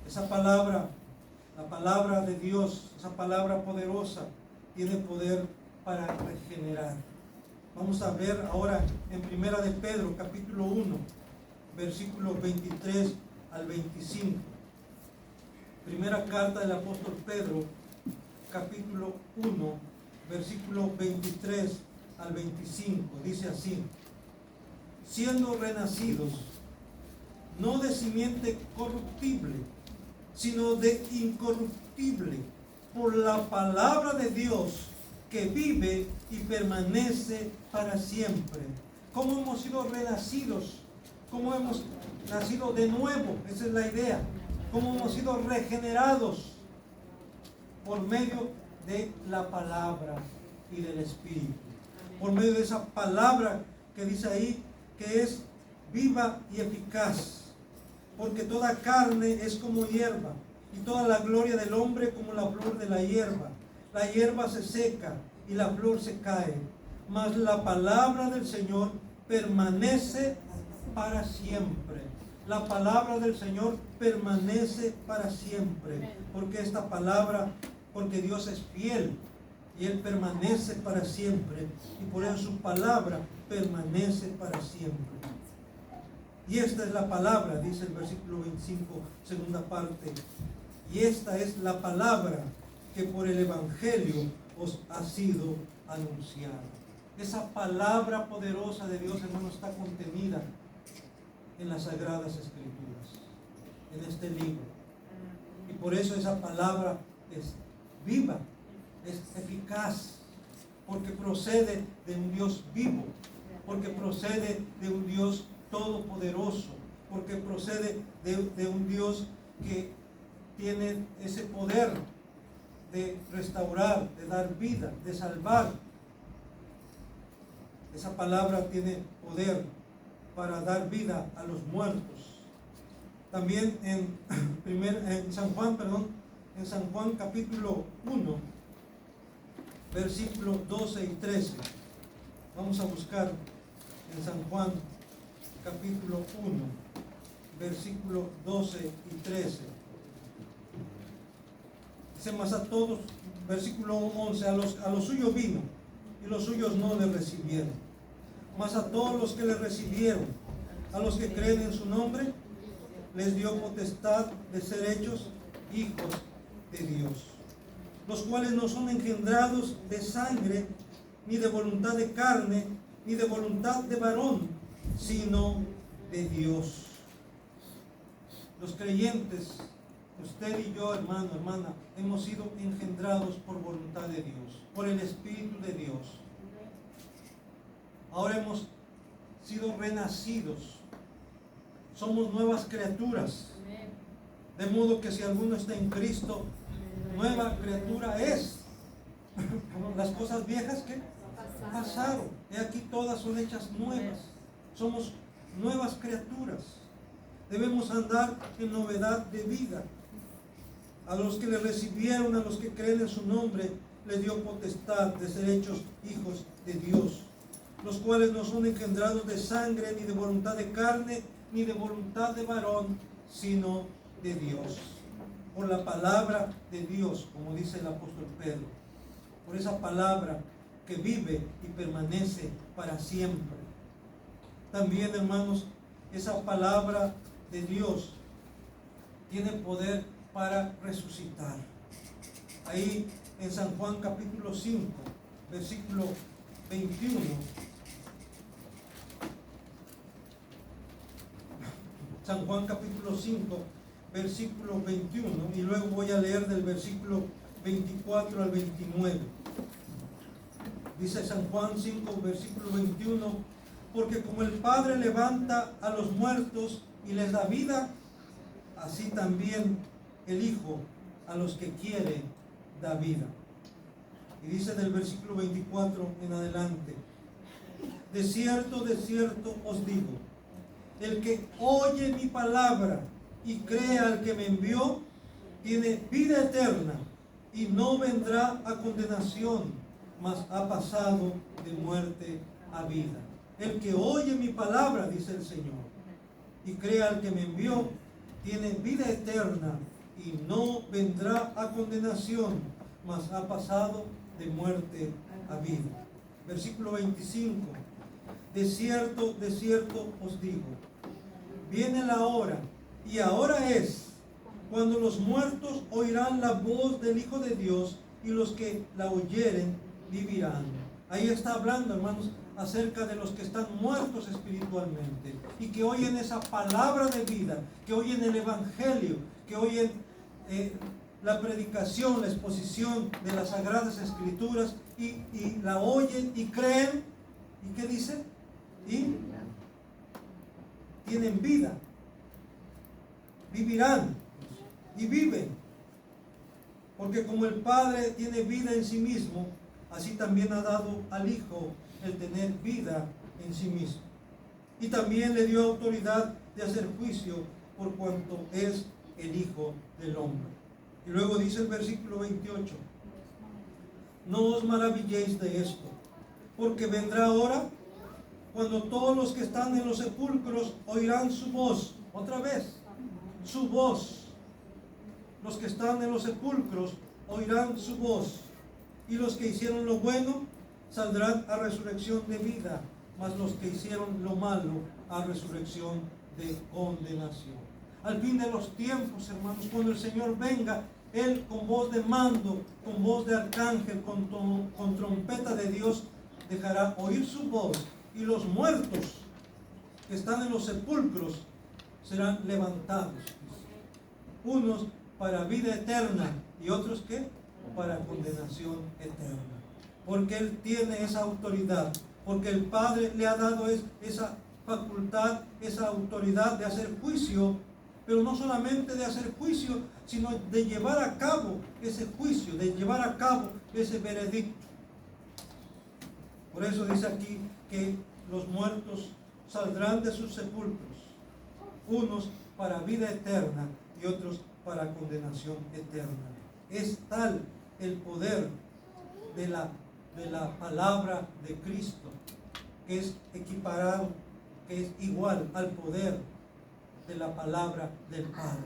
Esa palabra, la palabra de Dios, esa palabra poderosa, tiene poder para regenerar. Vamos a ver ahora en Primera de Pedro, capítulo 1, versículos 23 al 25. Primera carta del apóstol Pedro, capítulo 1, versículo 23 al 25. Dice así: siendo renacidos, no de simiente corruptible, sino de incorruptible, por la palabra de Dios que vive y permanece para siempre. ¿Cómo hemos sido renacidos? ¿Cómo hemos nacido de nuevo? Esa es la idea. ¿Cómo hemos sido regenerados? Por medio de la palabra y del Espíritu. Por medio de esa palabra que dice ahí que es viva y eficaz. Porque toda carne es como hierba, y toda la gloria del hombre como la flor de la hierba. La hierba se seca y la flor se cae, mas la palabra del Señor permanece para siempre. La palabra del Señor permanece para siempre, porque esta palabra, porque Dios es fiel y Él permanece para siempre, y por eso su palabra permanece para siempre. Y esta es la palabra, dice el versículo 25, segunda parte, y esta es la palabra que por el Evangelio os ha sido anunciada. Esa palabra poderosa de Dios, hermano, está contenida en las Sagradas Escrituras, en este libro. Y por eso esa palabra es viva, es eficaz, porque procede de un Dios vivo, porque procede de un Dios todopoderoso, porque procede de un Dios que tiene ese poder de restaurar, de dar vida, de salvar. Esa palabra tiene poder para dar vida a los muertos. También en San Juan capítulo 1, versículos 12 y 13. Vamos a buscar en San Juan capítulo 1, versículos 12 y 13. Dice: mas a todos, versículo 11, a los suyos vino, y los suyos no le recibieron. Mas a todos los que le recibieron, a los que creen en su nombre, les dio potestad de ser hechos hijos de Dios, los cuales no son engendrados de sangre, ni de voluntad de carne, ni de voluntad de varón, sino de Dios. Los creyentes, usted y yo, hermano, hermana, hemos sido engendrados por voluntad de Dios, por el Espíritu de Dios. Ahora hemos sido renacidos. Somos nuevas criaturas. De modo que si alguno está en Cristo, nueva criatura es. Las cosas viejas que pasaron, y aquí todas son hechas nuevas. Somos nuevas criaturas. Debemos andar en novedad de vida. A los que le recibieron, a los que creen en su nombre, les dio potestad de ser hechos hijos de Dios, los cuales no son engendrados de sangre, ni de voluntad de carne, ni de voluntad de varón, sino de Dios. Por la palabra de Dios, como dice el apóstol Pedro, por esa palabra que vive y permanece para siempre. También, hermanos, esa palabra de Dios tiene poder para resucitar. Ahí en San Juan capítulo 5, versículo 21, San Juan capítulo 5, versículo 21, y luego voy a leer del versículo 24 al 29. Dice San Juan 5, versículo 21, porque como el Padre levanta a los muertos y les da vida, así también el Hijo a los que quiere da vida. Y dice del versículo 24 en adelante: de cierto os digo, el que oye mi palabra y cree al que me envió, tiene vida eterna y no vendrá a condenación, mas ha pasado de muerte a vida. El que oye mi palabra, dice el Señor, y cree al que me envió, tiene vida eterna y no vendrá a condenación, mas ha pasado de muerte a vida. Versículo 25: de cierto os digo, viene la hora, y ahora es, cuando los muertos oirán la voz del Hijo de Dios, y los que la oyeren vivirán. Ahí está hablando, hermanos, acerca de los que están muertos espiritualmente y que oyen esa palabra de vida, que oyen el Evangelio, que oyen la predicación, la exposición de las Sagradas Escrituras y la oyen y creen. ¿Y qué dice? Y tienen vida, vivirán y viven, porque como el Padre tiene vida en sí mismo, así también ha dado al Hijo el tener vida en sí mismo. Y también le dio autoridad de hacer juicio por cuanto es el Hijo del Hombre. Y luego dice el versículo 28: no os maravilléis de esto, porque vendrá hora cuando todos los que están en los sepulcros oirán su voz Otra vez, su voz. Los que están en los sepulcros oirán su voz, y los que hicieron lo bueno saldrán a resurrección de vida, mas los que hicieron lo malo a resurrección de condenación. Al fin de los tiempos, hermanos, cuando el Señor venga, Él con voz de mando, con voz de arcángel, con trompeta de Dios, dejará oír su voz, y los muertos que están en los sepulcros serán levantados. Unos para vida eterna y otros ¿qué? Para condenación eterna. Porque Él tiene esa autoridad, porque el Padre le ha dado esa facultad, esa autoridad de hacer juicio, pero no solamente de hacer juicio, sino de llevar a cabo ese juicio, de llevar a cabo ese veredicto. Por eso dice aquí que los muertos saldrán de sus sepulcros, unos para vida eterna y otros para condenación eterna. Es tal el poder de la palabra de Cristo, que es equiparado, que es igual al poder de la palabra del Padre.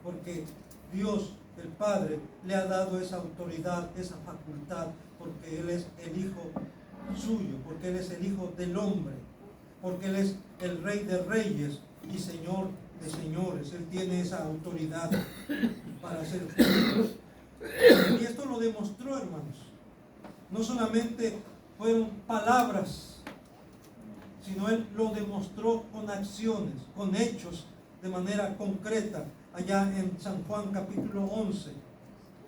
Porque Dios, el Padre, le ha dado esa autoridad, esa facultad, porque Él es el Hijo suyo, porque Él es el Hijo del hombre, porque Él es el Rey de reyes y Señor de señores. Él tiene esa autoridad para hacer juicios. Y esto lo demostró, hermanos. No solamente fueron palabras, sino Él lo demostró con acciones, con hechos, de manera concreta, allá en San Juan capítulo 11.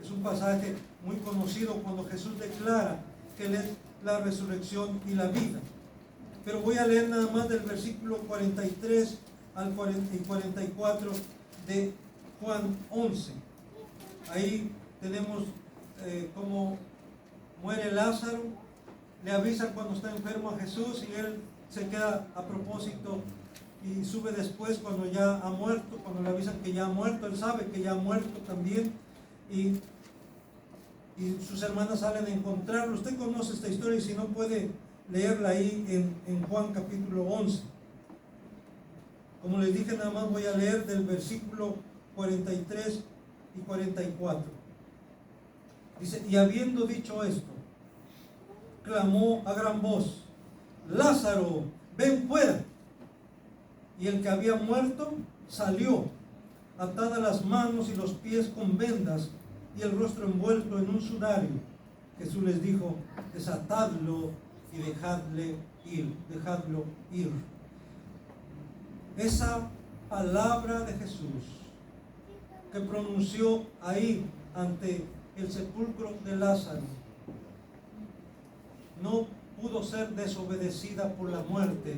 Es un pasaje muy conocido cuando Jesús declara que Él es la resurrección y la vida. Pero voy a leer nada más del versículo 43 al 44 de Juan 11. Ahí tenemos cómo muere Lázaro, le avisan cuando está enfermo a Jesús y Él se queda a propósito y sube después cuando ya ha muerto, cuando le avisan que ya ha muerto. Él sabe que ya ha muerto también, y sus hermanas salen a encontrarlo. Usted conoce esta historia y si no puede leerla ahí en Juan capítulo 11. Como les dije, nada más voy a leer del versículo 43 y 44. Dice: y habiendo dicho esto, clamó a gran voz: Lázaro, ven fuera. Y el que había muerto salió, atadas las manos y los pies con vendas y el rostro envuelto en un sudario. Jesús les dijo: desatadlo y dejadlo ir. Esa palabra de Jesús que pronunció ahí ante el sepulcro de Lázaro no pudo ser desobedecida por la muerte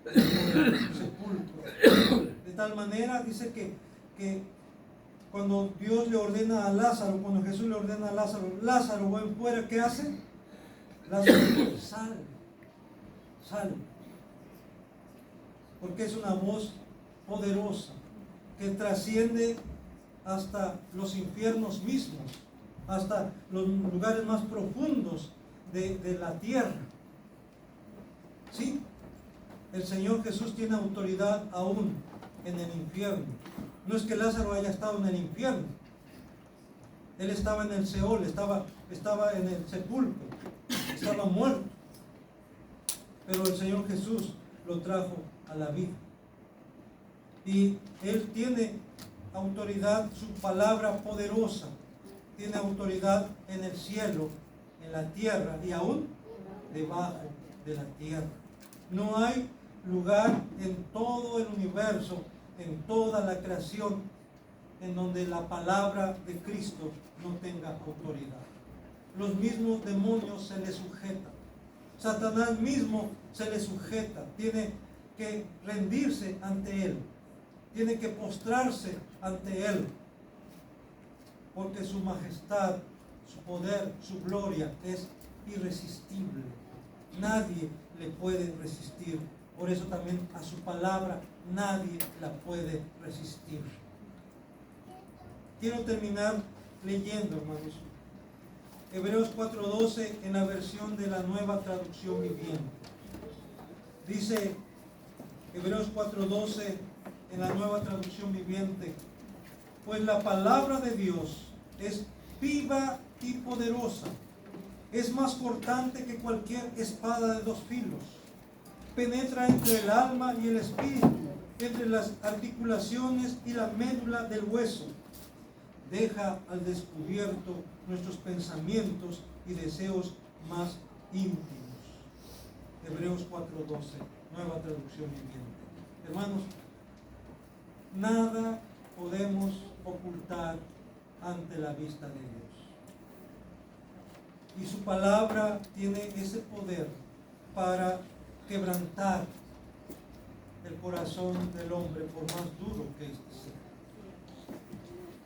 del sepulcro. De tal manera, dice que cuando Dios le ordena a Lázaro, cuando Jesús le ordena a Lázaro: Lázaro, ven fuera, ¿qué hace? Lázaro sale. Porque es una voz poderosa que trasciende hasta los infiernos mismos, hasta los lugares más profundos de la tierra. Sí, el Señor Jesús tiene autoridad aún en el infierno. No es que Lázaro haya estado en el infierno. Él estaba en el Seol, estaba en el sepulcro, estaba muerto. Pero el Señor Jesús lo trajo a la vida. Y Él tiene autoridad, su palabra poderosa, tiene autoridad en el cielo, en la tierra y aún debajo de la tierra. No hay lugar en todo el universo, en toda la creación, en donde la palabra de Cristo no tenga autoridad. Los mismos demonios se le sujetan. Satanás mismo se le sujeta. Tiene que rendirse ante Él. Tiene que postrarse ante Él. Porque su majestad, su poder, su gloria es irresistible. Nadie le puede resistir. Por eso también a su palabra nadie la puede resistir. Quiero terminar leyendo, hermanos, Hebreos 4:12 en la versión de la Nueva Traducción Viviente. Dice: Hebreos 4:12 en la Nueva Traducción Viviente. Pues la palabra de Dios es viva y poderosa, es más cortante que cualquier espada de dos filos, penetra entre el alma y el espíritu, entre las articulaciones y la médula del hueso, deja al descubierto nuestros pensamientos y deseos más íntimos. Hebreos 4:12, Nueva Traducción Viviente. Hermanos, nada podemos ocultar ante la vista de Dios. Y su palabra tiene ese poder para quebrantar el corazón del hombre, por más duro que éste sea.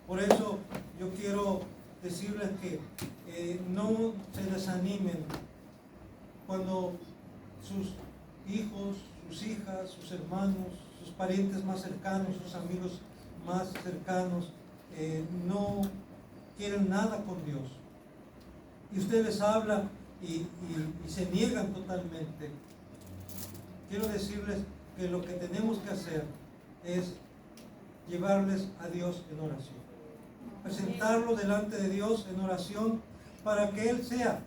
Por eso yo quiero decirles que no se desanimen cuando sus hijos, sus hijas, sus hermanos, sus parientes más cercanos, sus amigos más cercanos no quieren nada con Dios. Y usted les habla y se niegan totalmente. Quiero decirles que lo que tenemos que hacer es llevarles a Dios en oración. Presentarlo delante de Dios en oración para que Él sea,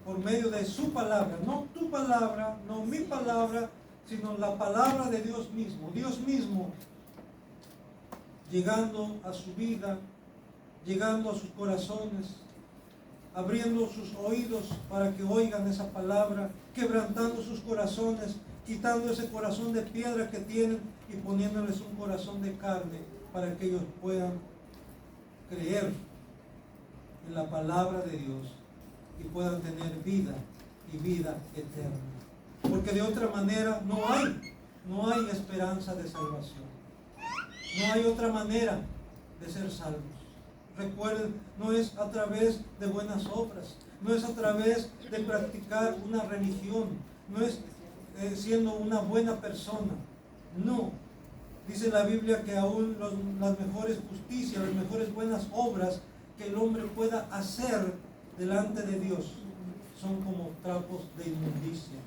por medio de su palabra, no tu palabra, no mi palabra, sino la palabra de Dios mismo. Dios mismo llegando a su vida, llegando a sus corazones, abriendo sus oídos para que oigan esa palabra, quebrantando sus corazones, quitando ese corazón de piedra que tienen y poniéndoles un corazón de carne para que ellos puedan creer en la palabra de Dios y puedan tener vida y vida eterna. Porque de otra manera no hay esperanza de salvación. No hay otra manera de ser salvos. Recuerden, no es a través de buenas obras, no es a través de practicar una religión, no es siendo una buena persona. No. Dice la Biblia que aún las mejores justicias, las mejores buenas obras que el hombre pueda hacer delante de Dios son como trapos de inmundicia.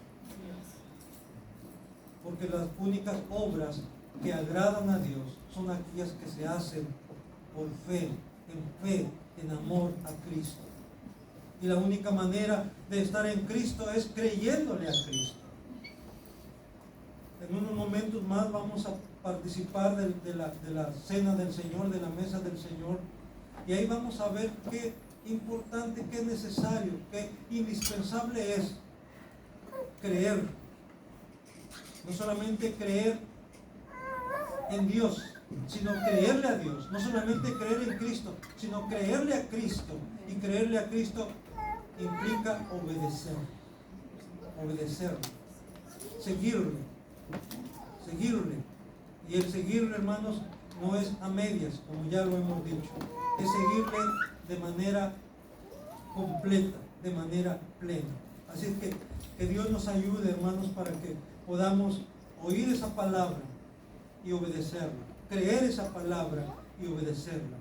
Porque las únicas obras que agradan a Dios son aquellas que se hacen por fe, en amor a Cristo. Y la única manera de estar en Cristo es creyéndole a Cristo. En unos momentos más vamos a participar de la cena del Señor, de la mesa del Señor. Y ahí vamos a ver qué importante, qué necesario, qué indispensable es creer. No solamente creer en Dios, sino creerle a Dios. No solamente creer en Cristo, sino creerle a Cristo. Y creerle a Cristo implica obedecerle, seguirle. Y el seguirle, hermanos, no es a medias, como ya lo hemos dicho. Es seguirle de manera completa, de manera plena. Así es que Dios nos ayude, hermanos, para que podamos oír esa palabra y obedecerla. Creer esa palabra y obedecerla.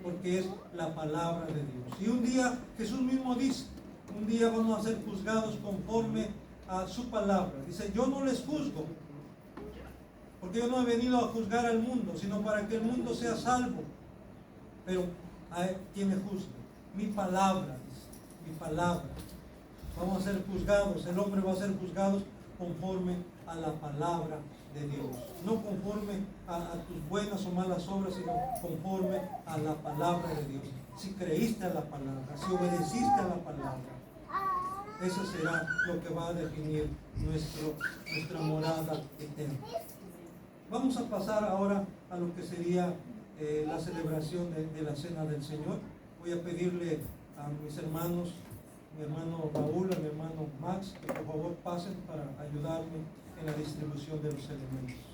Porque es la palabra de Dios. Y un día Jesús mismo dice, un día vamos a ser juzgados conforme a su palabra. Dice, yo no les juzgo, porque yo no he venido a juzgar al mundo, sino para que el mundo sea salvo. Pero a quien me juzgue, mi palabra, dice, mi palabra. Vamos a ser juzgados, el hombre va a ser juzgado conforme a la palabra de Dios. No conforme a tus buenas o malas obras, sino conforme a la palabra de Dios. Si creíste a la palabra, si obedeciste a la palabra, eso será lo que va a definir nuestra morada eterna. Vamos a pasar ahora a lo que sería la celebración de la Cena del Señor. Voy a pedirle a mis hermanos, mi hermano Raúl, a mi hermano Max, que por favor pasen para ayudarme en la distribución de los elementos.